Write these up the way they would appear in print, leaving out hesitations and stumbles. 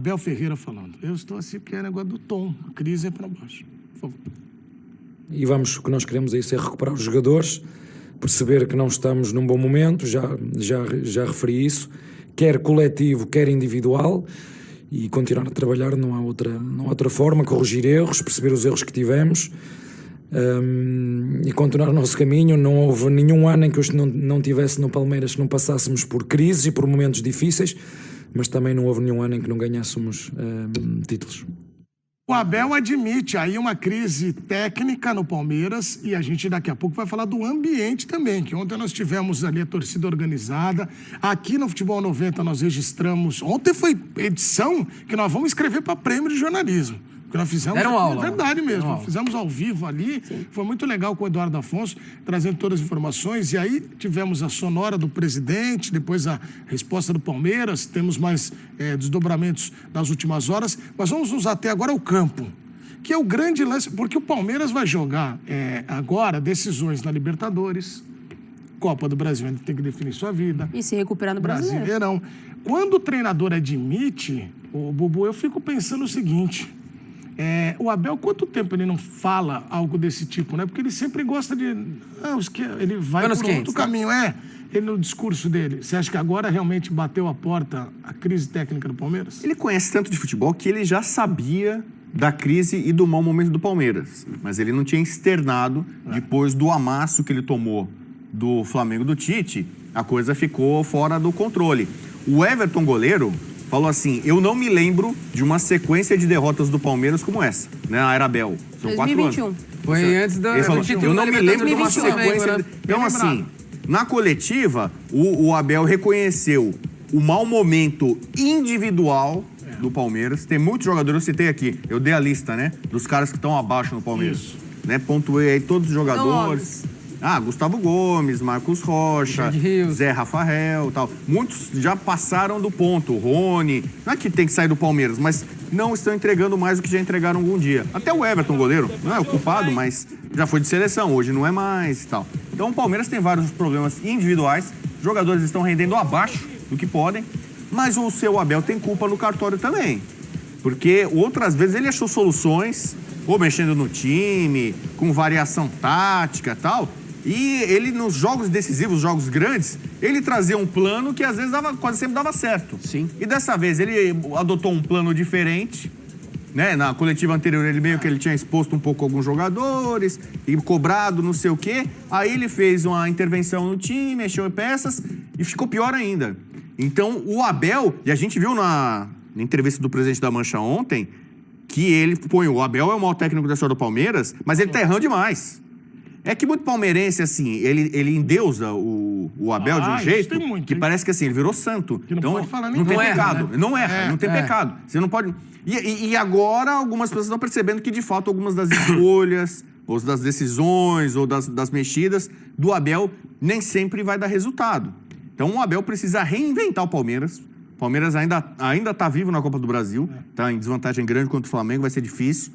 Abel Ferreira falando. Eu estou assim porque é negócio do tom. A crise é para baixo. Por favor. E o que nós queremos é isso, é recuperar os jogadores, perceber que não estamos num bom momento, já referi isso, quer coletivo, quer individual, e continuar a trabalhar, não há outra forma, corrigir erros, perceber os erros que tivemos, e continuar o nosso caminho. Não houve nenhum ano em que eu não tivesse no Palmeiras, que não passássemos por crises e por momentos difíceis, mas também não houve nenhum ano em que não ganhássemos títulos. O Abel admite aí uma crise técnica no Palmeiras e a gente daqui a pouco vai falar do ambiente também, que ontem nós tivemos ali a torcida organizada. Aqui no Futebol 90 nós registramos, ontem foi edição que nós vamos escrever para prêmio de jornalismo. Que nós fizemos, Deram aula. É verdade mesmo, nós fizemos ao vivo ali. Sim. Foi muito legal com o Eduardo Afonso, trazendo todas as informações. E aí tivemos a sonora do presidente, depois a resposta do Palmeiras, temos mais desdobramentos nas últimas horas. Mas vamos usar até agora o campo, que é o grande lance, porque o Palmeiras vai jogar agora decisões na Libertadores, Copa do Brasil ainda tem que definir sua vida. E se recuperar no Brasileirão. Quando o treinador admite, o Bubu, eu fico pensando o seguinte... o Abel, quanto tempo ele não fala algo desse tipo, né? Porque ele sempre gosta de... ele vai por outro caminho. Ele no discurso dele. Você acha que agora realmente bateu a porta a crise técnica do Palmeiras? Ele conhece tanto de futebol que ele já sabia da crise e do mau momento do Palmeiras. Mas ele não tinha externado. Depois do amasso que ele tomou do Flamengo do Tite, a coisa ficou fora do controle. O Everton, goleiro... falou assim, eu não me lembro de uma sequência de derrotas do Palmeiras como essa, né? A Abel. São 4 anos. Foi antes da... Ele falou, eu não me lembro de uma sequência... Então, assim, na coletiva, o Abel reconheceu o mau momento individual do Palmeiras. Tem muitos jogadores, eu citei aqui, eu dei a lista, né? Dos caras que estão abaixo no Palmeiras. Isso. Né? Pontuei aí todos os jogadores. Gustavo Gomes, Marcos Rocha, Zé Rafael e tal. Muitos já passaram do ponto. Rony, não é que tem que sair do Palmeiras, mas não estão entregando mais do que já entregaram algum dia. Até o Everton, goleiro, não é o culpado, mas já foi de seleção, hoje não é mais e tal. Então o Palmeiras tem vários problemas individuais, os jogadores estão rendendo abaixo do que podem, mas o seu Abel tem culpa no cartório também. Porque outras vezes ele achou soluções, ou mexendo no time, com variação tática e tal. E ele, nos jogos decisivos, jogos grandes, ele trazia um plano que às vezes quase sempre dava certo. Sim. E dessa vez ele adotou um plano diferente, né? Na coletiva anterior ele meio que ele tinha exposto um pouco alguns jogadores e cobrado não sei o quê. Aí ele fez uma intervenção no time, mexeu em peças e ficou pior ainda. Então o Abel, e a gente viu na entrevista do presidente da Mancha ontem, que ele põe o Abel é o maior técnico da história do Palmeiras, mas ele tá errando demais. É que muito palmeirense, assim, ele endeusa o Abel de um jeito muito, que parece que assim, ele virou santo. Que não então, pode falar não tem pecado. Né? Não erra, não tem pecado. Você não pode... E agora algumas pessoas estão percebendo que, de fato, algumas das escolhas, ou das decisões, ou das mexidas do Abel, nem sempre vai dar resultado. Então, o Abel precisa reinventar o Palmeiras. O Palmeiras ainda está vivo na Copa do Brasil, está em desvantagem grande contra o Flamengo, vai ser difícil.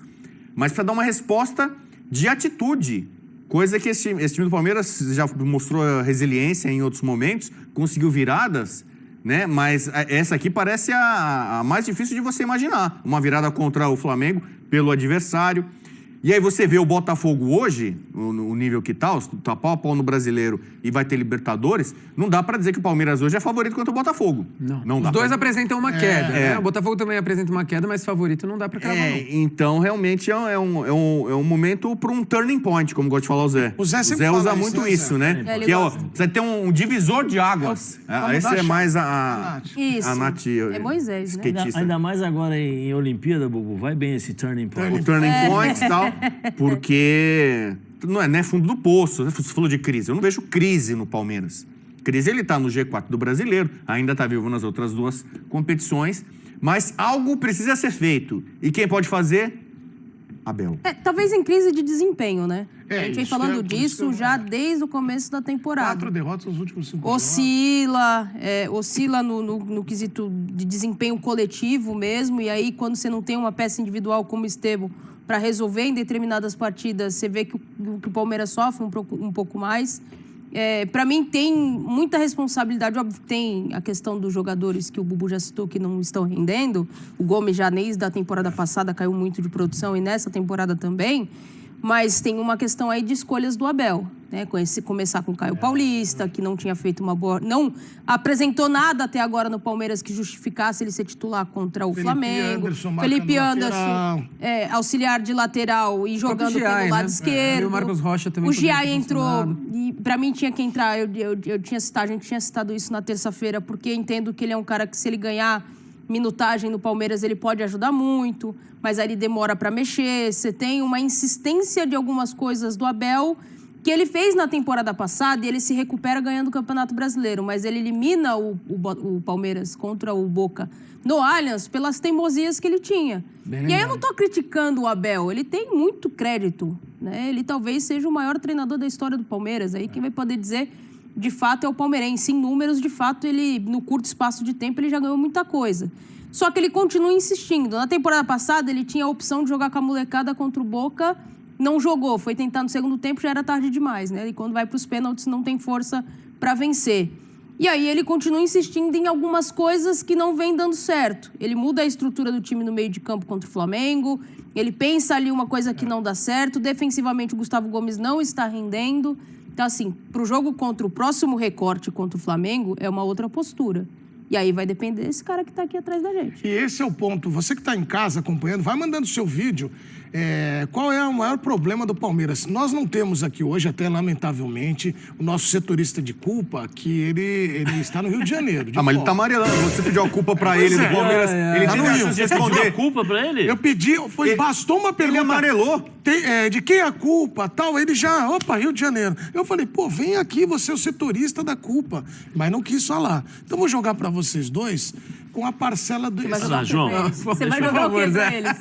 Mas para dar uma resposta de atitude, coisa que esse time do Palmeiras já mostrou resiliência em outros momentos, conseguiu viradas, né? Mas essa aqui parece a mais difícil de você imaginar. Uma virada contra o Flamengo pelo adversário. E aí você vê o Botafogo hoje, o nível que tá pau a pau no Brasileiro e vai ter Libertadores, não dá pra dizer que o Palmeiras hoje é favorito contra o Botafogo. Não dá. Os dois apresentam uma queda, né? O Botafogo também apresenta uma queda, mas favorito não dá pra cravar, não. Então, realmente, é um momento para um turning point, como gosta de falar o Zé. O Zé usa muito isso, né? Que você tem um divisor de águas. Esse é mais a Nath. É Moisés, né? Ainda mais agora em Olimpíada, Bubu, vai bem esse turning point. O turning point e tal. Porque não é fundo do poço. Você falou de crise. Eu não vejo crise no Palmeiras. Crise, ele tá no G4 do Brasileiro, ainda tá vivo nas outras 2 competições, mas algo precisa ser feito. E quem pode fazer? Abel. Talvez em crise de desempenho, né? A gente vem falando disso já desde o começo da temporada. 4 derrotas nos últimos 5 oscila no quesito de desempenho coletivo mesmo, e aí quando você não tem uma peça individual como o Esteban para resolver em determinadas partidas, você vê que o Palmeiras sofre um pouco mais. Para mim, tem muita responsabilidade. Óbvio que tem a questão dos jogadores que o Bubu já citou que não estão rendendo. O Gomes já desde a temporada passada caiu muito de produção e nessa temporada também. Mas tem uma questão aí de escolhas do Abel, né? Começar com o Caio Paulista, que não tinha feito uma boa... Não apresentou nada até agora no Palmeiras que justificasse ele ser titular contra o Flamengo. Felipe Anderson, auxiliar de lateral e jogando pelo lado esquerdo. E o Marcos Rocha também. O Giai entrou e pra mim tinha que entrar. Eu tinha citado, a gente tinha citado isso na terça-feira, porque entendo que ele é um cara que se ele ganhar minutagem no Palmeiras, ele pode ajudar muito, mas aí ele demora para mexer. Você tem uma insistência de algumas coisas do Abel que ele fez na temporada passada e ele se recupera ganhando o Campeonato Brasileiro, mas ele elimina o Palmeiras contra o Boca no Allianz pelas teimosias que ele tinha. E aí eu não tô criticando o Abel, ele tem muito crédito, né? Ele talvez seja o maior treinador da história do Palmeiras, aí quem vai poder dizer... De fato, é o palmeirense. Em números, de fato, ele, no curto espaço de tempo, ele já ganhou muita coisa. Só que ele continua insistindo. Na temporada passada, ele tinha a opção de jogar com a molecada contra o Boca, não jogou. Foi tentar no segundo tempo, já era tarde demais, né? E quando vai para os pênaltis, não tem força para vencer. E aí ele continua insistindo em algumas coisas que não vêm dando certo. Ele muda a estrutura do time no meio de campo contra o Flamengo, ele pensa ali uma coisa que não dá certo, defensivamente o Gustavo Gomes não está rendendo. Então, assim, para o jogo contra o próximo recorte contra o Flamengo, é uma outra postura. E aí vai depender desse cara que está aqui atrás da gente. E esse é o ponto. Você que está em casa acompanhando, vai mandando seu vídeo. Qual é o maior problema do Palmeiras? Nós não temos aqui hoje, até lamentavelmente, o nosso setorista de culpa, que ele está no Rio de Janeiro. Mas ele tá amarelando. Você pediu a culpa pra ele do Palmeiras. Ele Tá no tinha Rio. chance de responder. culpa pra ele? Eu pedi, bastou uma pergunta. Ele amarelou. De quem é a culpa, tal, ele já, Rio de Janeiro. Eu falei, vem aqui, você é o setorista da culpa. Mas não quis falar. Então, vou jogar pra vocês dois com a parcela do... Vai lá, João. Você vai jogar o quê pra eles?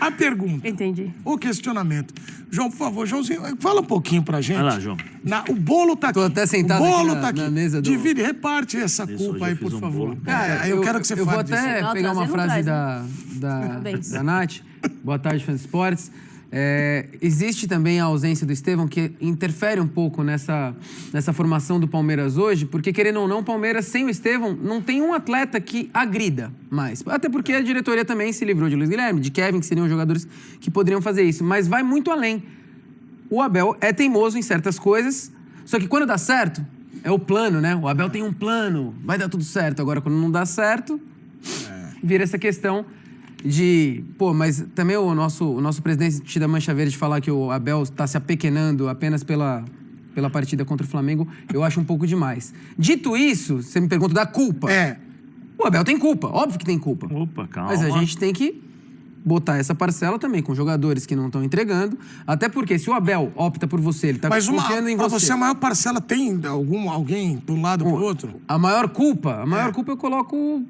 A pergunta. Entendi. O questionamento. João, por favor, Joãozinho, fala um pouquinho pra gente. Vai lá, João. O bolo tá aqui. Tô até sentado o bolo aqui tá aqui. na mesa do... Divide, reparte essa culpa aí, por favor. Cara, eu quero que você eu vou fale disso. até Não, pegar uma trazer não frase traz, da Nath. Boa tarde, fãs de esportes. Existe também a ausência do Estevão, que interfere um pouco nessa formação do Palmeiras hoje, porque, querendo ou não, o Palmeiras sem o Estevão não tem um atleta que agrida mais. Até porque a diretoria também se livrou de Luiz Guilherme, de Kevin, que seriam jogadores que poderiam fazer isso. Mas vai muito além. O Abel é teimoso em certas coisas, só que quando dá certo, é o plano, né? O Abel tem um plano, vai dar tudo certo. Agora, quando não dá certo, vira essa questão de... mas também o nosso presidente da Mancha Verde falar que o Abel está se apequenando apenas pela partida contra o Flamengo, eu acho um pouco demais. Dito isso, você me pergunta da culpa. O Abel tem culpa, óbvio que tem culpa. Opa, calma. Mas a gente tem que botar essa parcela também com jogadores que não estão entregando, até porque se o Abel opta por você, ele está confiando em pra você. você, a maior parcela tem alguém de um lado pro outro? A maior culpa eu coloco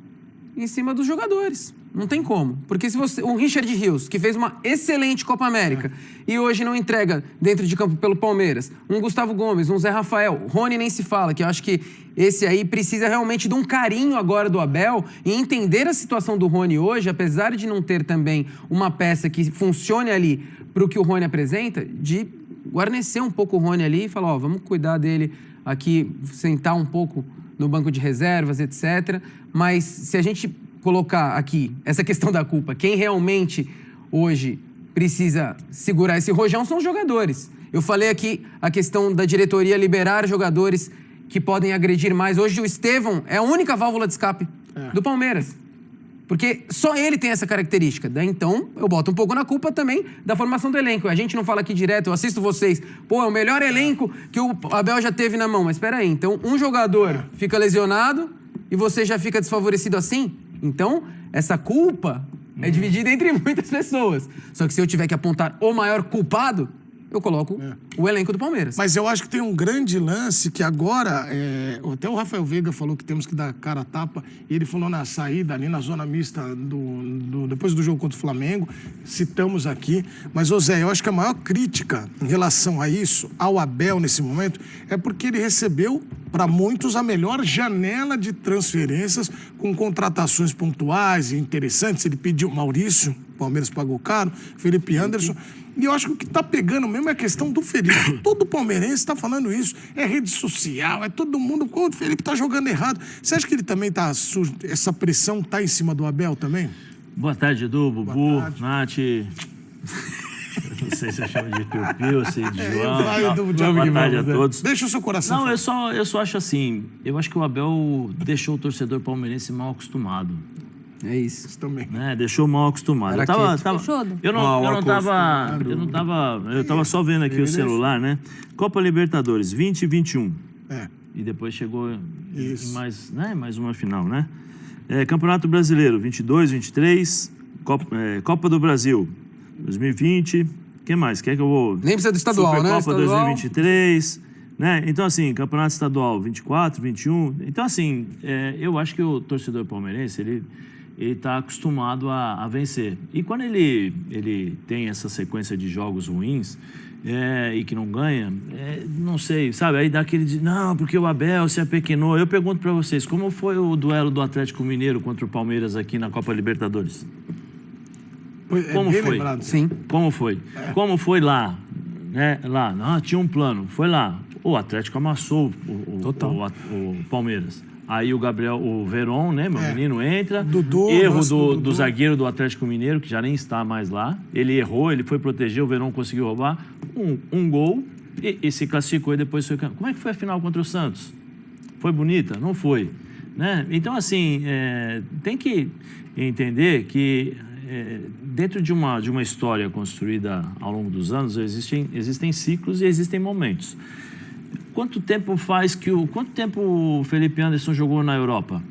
em cima dos jogadores. Não tem como. Porque se você... O Richard Rios, que fez uma excelente Copa América e hoje não entrega dentro de campo pelo Palmeiras, um Gustavo Gomes, um Zé Rafael, Rony nem se fala, que eu acho que esse aí precisa realmente de um carinho agora do Abel e entender a situação do Rony hoje, apesar de não ter também uma peça que funcione ali para o que o Rony apresenta, de guarnecer um pouco o Rony ali e falar, vamos cuidar dele aqui, sentar um pouco no banco de reservas, etc. Mas se a gente colocar aqui essa questão da culpa, quem realmente hoje precisa segurar esse rojão são os jogadores. Eu falei aqui a questão da diretoria liberar jogadores que podem agredir mais. Hoje o Estevão é a única válvula de escape do Palmeiras. Porque só ele tem essa característica. Então, eu boto um pouco na culpa também da formação do elenco. A gente não fala aqui direto, eu assisto vocês. É o melhor elenco que o Abel já teve na mão. Mas espera aí, então um jogador fica lesionado e você já fica desfavorecido assim? Então, essa culpa é dividida entre muitas pessoas. Só que se eu tiver que apontar o maior culpado, eu coloco o elenco do Palmeiras. Mas eu acho que tem um grande lance que agora... até o Rafael Veiga falou que temos que dar cara a tapa. E ele falou na saída, ali na zona mista, depois do jogo contra o Flamengo. Citamos aqui. Mas, ô Zé, eu acho que a maior crítica em relação a isso, ao Abel nesse momento, é porque ele recebeu, para muitos, a melhor janela de transferências com contratações pontuais e interessantes. Ele pediu Maurício, o Palmeiras pagou caro, Felipe Anderson. E eu acho que o que está pegando mesmo é a questão do Felipe. Todo palmeirense está falando isso. É rede social, é todo mundo. O Felipe tá jogando errado. Você acha que ele também tá... Essa pressão tá em cima do Abel também? Boa tarde, Edu, Bubu, Nath. Não sei se eu chamo de Piu-Piu, se de João. Boa tarde a todos. Deixa o seu coração. Não, eu só acho assim, eu acho que o Abel deixou o torcedor palmeirense mal acostumado. É isso. Isso também. Né? Deixou mal acostumado. Eu tava só vendo aqui o celular, né? Copa Libertadores 20 e 21. E depois chegou mais uma final, né? Campeonato Brasileiro 22, 23, Copa do Brasil 2020. Quem mais? Quer que eu vou? Nem precisa do estadual, né? Copa 2023, né? Então, assim, Campeonato Estadual 24, 21. Então, assim, eu acho que o torcedor palmeirense, ele está acostumado a vencer. E quando ele tem essa sequência de jogos ruins e que não ganha, não sei, sabe? Aí dá aquele de, não, porque o Abel se apequenou. Eu pergunto para vocês, como foi o duelo do Atlético Mineiro contra o Palmeiras aqui na Copa Libertadores? Como foi? Lembrado. Sim. Como foi? Como foi lá? Né? Lá, tinha um plano. Foi lá. O Atlético amassou o Palmeiras. Aí o Verón, né, meu menino, entra. Erro do zagueiro do Atlético Mineiro, que já nem está mais lá. Ele errou, ele foi proteger, o Verón conseguiu roubar. Um gol e se classificou e depois foi... Como é que foi a final contra o Santos? Foi bonita? Não foi. Né? Então, assim, tem que entender que dentro de uma história construída ao longo dos anos, existem ciclos e existem momentos. Quanto tempo o Felipe Anderson jogou na Europa?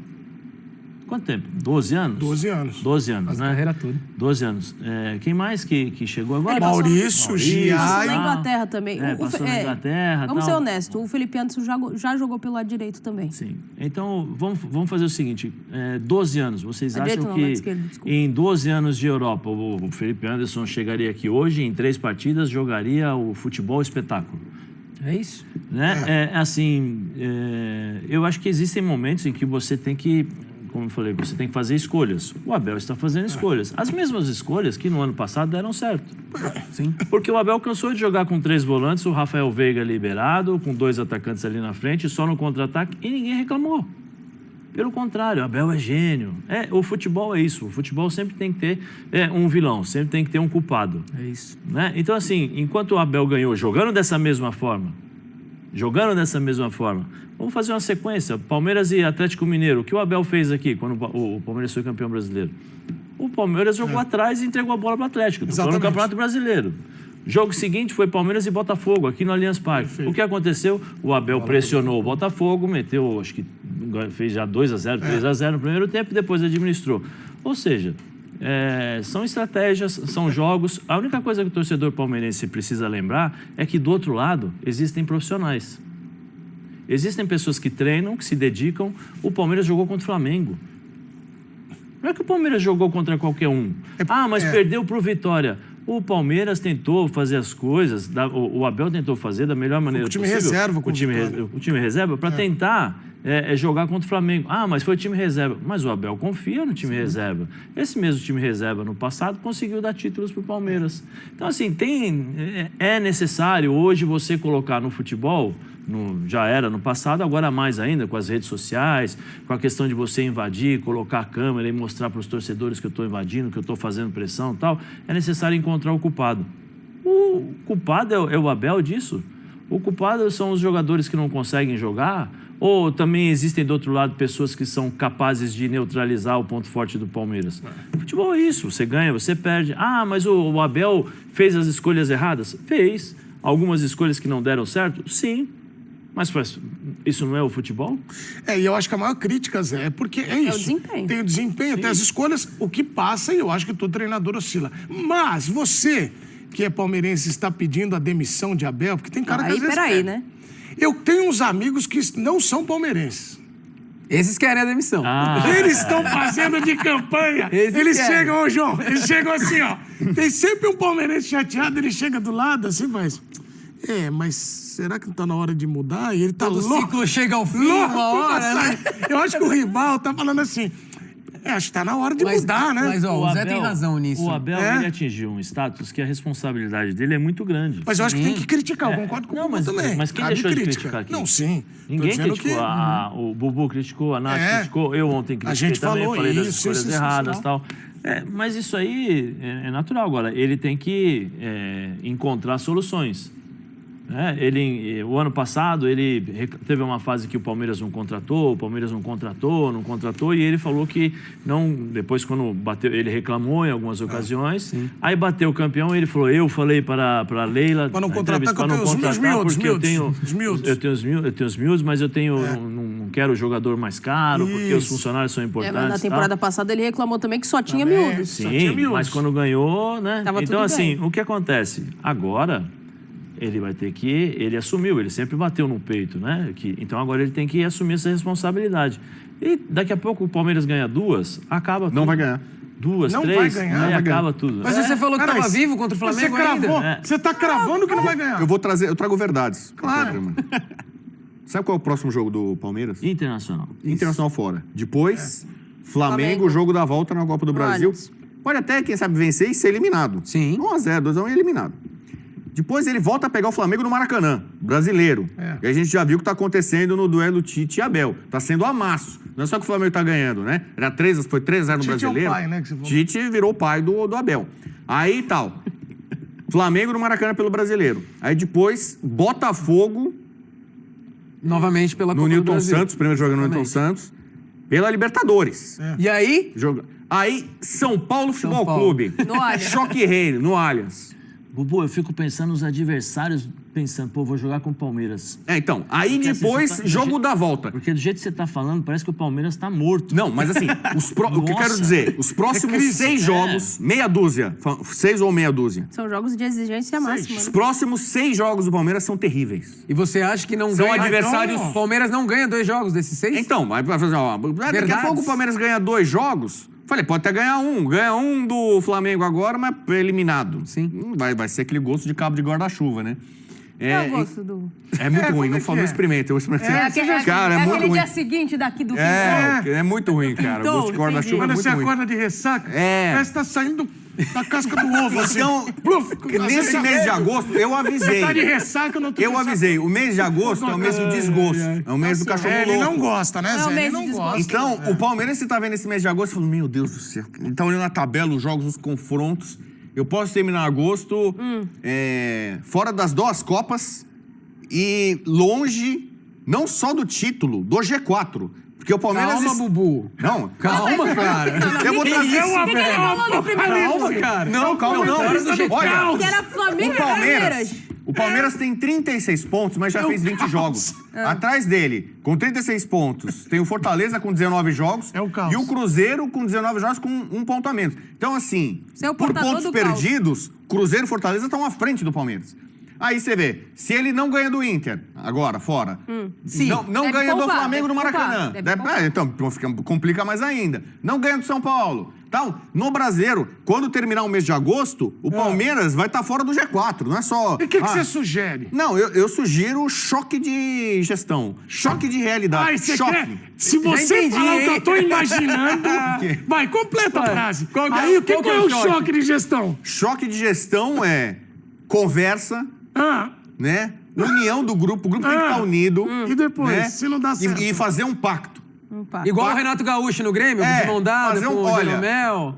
Quanto tempo? 12 anos? 12 anos. 12 anos, né? A carreira toda. 12 anos. Quem mais que chegou agora? Maurício, Giai. Passou na Inglaterra também. Passou na Inglaterra. Vamos ser honestos, o Felipe Anderson já jogou pelo lado direito também. Sim. Então, vamos fazer o seguinte. 12 anos, vocês acham que esquerdo, em 12 anos de Europa, o Felipe Anderson chegaria aqui hoje, em 3 partidas, jogaria o futebol espetáculo? É isso. Né? Eu acho que existem momentos em que você tem que, como eu falei, você tem que fazer escolhas. O Abel está fazendo escolhas. As mesmas escolhas que no ano passado deram certo. Sim. Porque o Abel cansou de jogar com 3 volantes, o Rafael Veiga liberado, com 2 atacantes ali na frente, só no contra-ataque, e ninguém reclamou. Pelo contrário, o Abel é gênio. O futebol é isso. O futebol sempre tem que ter um vilão, sempre tem que ter um culpado. É isso. Né? Então, assim, enquanto o Abel ganhou jogando dessa mesma forma, vamos fazer uma sequência. Palmeiras e Atlético Mineiro. O que o Abel fez aqui quando o Palmeiras foi campeão brasileiro? O Palmeiras jogou atrás e entregou a bola para o Atlético. Foi no Campeonato Brasileiro. Jogo seguinte foi Palmeiras e Botafogo, aqui no Allianz Parque. Perfeito. O que aconteceu? O Abel pressionou o Botafogo, meteu, acho que fez já 2-0, 3-0 no primeiro tempo e depois administrou. Ou seja, são estratégias, são jogos. A única coisa que o torcedor palmeirense precisa lembrar é que do outro lado existem profissionais. Existem pessoas que treinam, que se dedicam. O Palmeiras jogou contra o Flamengo. Não é que o Palmeiras jogou contra qualquer um. Mas perdeu para o Vitória. O Palmeiras tentou fazer as coisas, o Abel tentou fazer da melhor maneira possível. O time reserva para tentar jogar contra o Flamengo. Mas foi o time reserva. Mas o Abel confia no time reserva. Esse mesmo time reserva no passado conseguiu dar títulos para o Palmeiras. Então, assim, é necessário hoje você colocar no futebol, já era no passado, agora mais ainda, com as redes sociais, com a questão de você invadir, colocar a câmera e mostrar para os torcedores que eu estou invadindo, que eu estou fazendo pressão e tal, é necessário encontrar o culpado. O culpado é o Abel disso? O culpado são os jogadores que não conseguem jogar? Ou também existem do outro lado pessoas que são capazes de neutralizar o ponto forte do Palmeiras? Futebol é isso, você ganha, você perde. Mas o Abel fez as escolhas erradas? Fez. Algumas escolhas que não deram certo? Sim. Mas isso não é o futebol? E eu acho que a maior crítica, Zé, é porque é isso. É o desempenho. Tem o desempenho, tem as escolhas, o que passa, e eu acho que todo treinador oscila. Mas você, que é palmeirense, está pedindo a demissão de Abel, porque tem cara que às vezes... Peraí, né? Eu tenho uns amigos que não são palmeirenses. Esses querem a demissão. Eles estão fazendo de campanha. Eles chegam, João, eles chegam assim, ó. Tem sempre um palmeirense chateado, ele chega do lado assim e faz... mas será que não tá na hora de mudar? E ele tá louco. O ciclo chega ao fim uma hora, né? Eu acho que o rival tá falando assim, Acho que tá na hora de mudar, né? Mas, ó, o Zé tem razão nisso. O Abel, ele atingiu um status que a responsabilidade dele é muito grande. Mas eu acho que tem que criticar, eu concordo com o Bubu também. Mas quem Cabe deixou de crítica. criticar aqui? Não, sim. Ninguém criticou. O Bubu criticou, a Nath criticou, eu ontem critiquei gente também, falou falei das isso, escolhas isso, erradas e tal. Mas isso aí é natural. Agora, ele tem que encontrar soluções. O ano passado, ele teve uma fase que o Palmeiras não contratou, e ele falou que não. Depois, quando bateu, ele reclamou em algumas ocasiões. Aí bateu o campeão, ele falou: eu falei para a Leila. Para não contratar, que eu tenho os meus miúdos. Eu tenho os miúdos, mas eu tenho. Não quero jogador mais caro, porque os funcionários são importantes. Mas na temporada passada ele reclamou também que só tinha miúdos. Sim, mas quando ganhou, né? Tava Então, tudo assim, bem. o que acontece? Agora, ele vai ter que... Ele assumiu, ele sempre bateu no peito, né? Então, agora ele tem que assumir essa responsabilidade. E daqui a pouco o Palmeiras ganha 2, acaba tudo. Não vai ganhar. 2, Não 3, vai ganhar, aí vai acaba ganhar. tudo. Mas você falou que Cara, tava vivo contra o Flamengo ainda. Você tá cravando que não vai ganhar. Eu trago verdades. Claro. Sabe qual é o próximo jogo do Palmeiras? Internacional. Internacional fora. Depois, Flamengo, jogo da volta na Copa do Brasil. Pode até, quem sabe, vencer e ser eliminado. Sim. 1x0, 2x1 e eliminado. Depois ele volta a pegar o Flamengo no Maracanã, brasileiro. E a gente já viu o que está acontecendo no duelo Tite e Abel. Está sendo amasso. Não é só que o Flamengo está ganhando, né? Foi 3-0 no Tite brasileiro. é o pai, né, que você falou. Tite virou o pai do Abel. Aí tal. Flamengo no Maracanã pelo brasileiro. Aí depois, Botafogo Novamente pela no Copa do Newton Brasil. Santos, primeiro jogo no Newton Santos. Pela Libertadores. E aí? Aí, São Paulo Futebol Paulo. Clube. No Allianz. Choque Rei, no Allianz. Bubu, eu fico pensando nos adversários, pensando, pô, vou jogar com o Palmeiras. Então, aí Porque, assim, depois, você tá- jogo da volta. Porque do jeito que você tá falando, parece que o Palmeiras tá morto. Não, mas assim, o que eu quero Nossa. dizer, os próximos 6 jogos, meia dúzia, 6 ou meia dúzia. São jogos de exigência máxima. Os né? próximos 6 jogos do Palmeiras são terríveis. E você acha que não São ganha... adversários- O Palmeiras não ganha 2 jogos desses 6? Então, vai fazer, daqui a Verdades. pouco o Palmeiras ganha 2 jogos. Falei, pode até ganhar um. Ganha um do Flamengo agora, mas eliminado. Sim. Vai ser aquele gosto de cabo de guarda-chuva, né? Eu gosto do... É muito ruim, não que é? experimenta. Eu experimentei. aquele Cara, é muito aquele ruim. dia seguinte daqui do É muito ruim, cara. O gosto de guarda-chuva é Quando muito você ruim. acorda de ressaca, parece que tá saindo da casca do ovo, assim. Então, nesse mês de agosto, eu avisei. Você tá de ressaca, não tô Eu avisei. O mês de agosto é o mês do desgosto. É o mês do cachorro louco. Ele não gosta, né, É o Zé? mês Ele de não desgosto. gosta. Então, o Palmeiras, você tá vendo esse mês de agosto, falando, meu Deus do céu. Ele tá olhando a tabela, os jogos, os confrontos. Eu posso terminar agosto fora das 2 Copas e longe, não só do título, do G4. Porque o Palmeiras... Calma, Bubu. Não. Calma, cara. Eu vou trazer... Calma, cara. Não, calma, não. Olha, Que era Flamengo o e Palmeiras... Palmeiras. O Palmeiras tem 36 pontos, mas já fez 20 jogos. Atrás dele, com 36 pontos, tem o Fortaleza com 19 jogos. É o caos. E o Cruzeiro com 19 jogos com 1 ponto a menos. Então, assim, Você é o por portador pontos do caos. perdidos, Cruzeiro e Fortaleza estão à frente do Palmeiras. Aí você vê, se ele não ganha do Inter, agora, fora, não Deve ganha do poupar, Flamengo no deve poupar, Maracanã. deve poupar. Então, complica mais ainda. Não ganha do São Paulo. Então, no Brasileiro, quando terminar o mês de agosto, o Palmeiras vai estar fora do G4, não é só... E o que você sugere? Não, eu sugiro choque de gestão, choque de realidade, Ai, você choque. quer? Se você entendi, falar o que hein? eu tô imaginando... Vai, completa a frase. Qual que é- Aí, o que qual que é é o o choque? choque de gestão? Choque de gestão é conversa, né? União do grupo, o grupo tem que estar unido. E depois, né? se não dá certo? E fazer um pacto. Igual o Renato Gaúcho no Grêmio, de mão dada, fazer com o olha, Jeromel.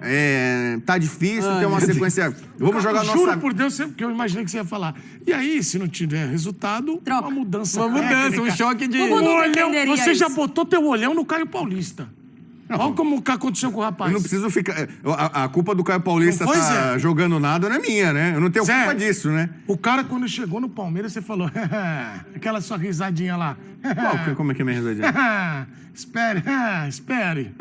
tá difícil, tem uma meu Deus. sequência. Vamos jogar Juro nossa... por Deus, que eu imaginei que você ia falar. E aí, se não tiver resultado, Troca. uma mudança Uma mudança, técnica. um choque de... Como O não olhão, defenderia você já isso? botou teu olhão no Caio Paulista. Olha como o que aconteceu com o rapaz. Eu não preciso ficar... A culpa do Caio Paulista Não foi, tá Zé? jogando nada não é minha, né? Eu não tenho Zé, culpa disso, né? O cara, quando chegou no Palmeiras, você falou... aquela sua risadinha lá. Como é que é minha risadinha? espere.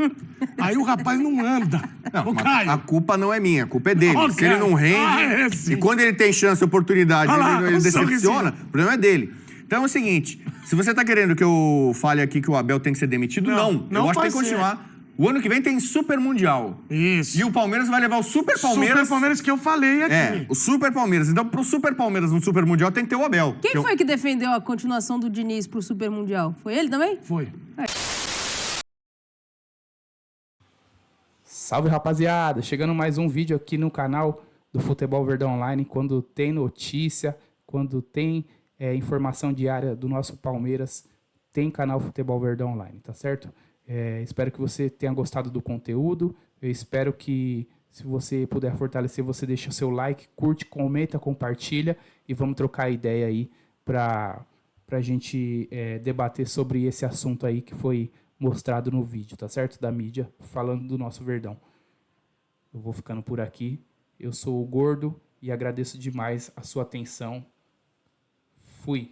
Aí o rapaz não anda. Não, Ô, mas Caio. a culpa não é minha, a culpa é dele. Ó, Se ele não rende, é sim. e quando ele tem chance, oportunidade, Olha lá, ele um decepciona, sorrisinho. o problema é dele. Então é o seguinte, se você tá querendo que eu fale aqui que o Abel tem que ser demitido, não. Não Eu acho que tem vai que continuar. O ano que vem tem Super Mundial. Isso. E o Palmeiras vai levar o Super Palmeiras. Super Palmeiras que eu falei aqui. O Super Palmeiras. Então, pro Super Palmeiras no Super Mundial tem que ter o Abel. Quem foi que defendeu a continuação do Diniz pro Super Mundial? Foi ele também? Foi. Salve, rapaziada! Chegando mais um vídeo aqui no canal do Futebol Verdão Online. Quando tem notícia, quando tem informação diária do nosso Palmeiras, tem canal Futebol Verdão Online, tá certo? Espero que você tenha gostado do conteúdo. Eu espero que, se você puder fortalecer, você deixa o seu like, curte, comenta, compartilha e vamos trocar ideia aí pra gente debater sobre esse assunto aí que foi mostrado no vídeo, tá certo? Da mídia, falando do nosso Verdão. Eu vou ficando por aqui. Eu sou o Gordo e agradeço demais a sua atenção. Fui.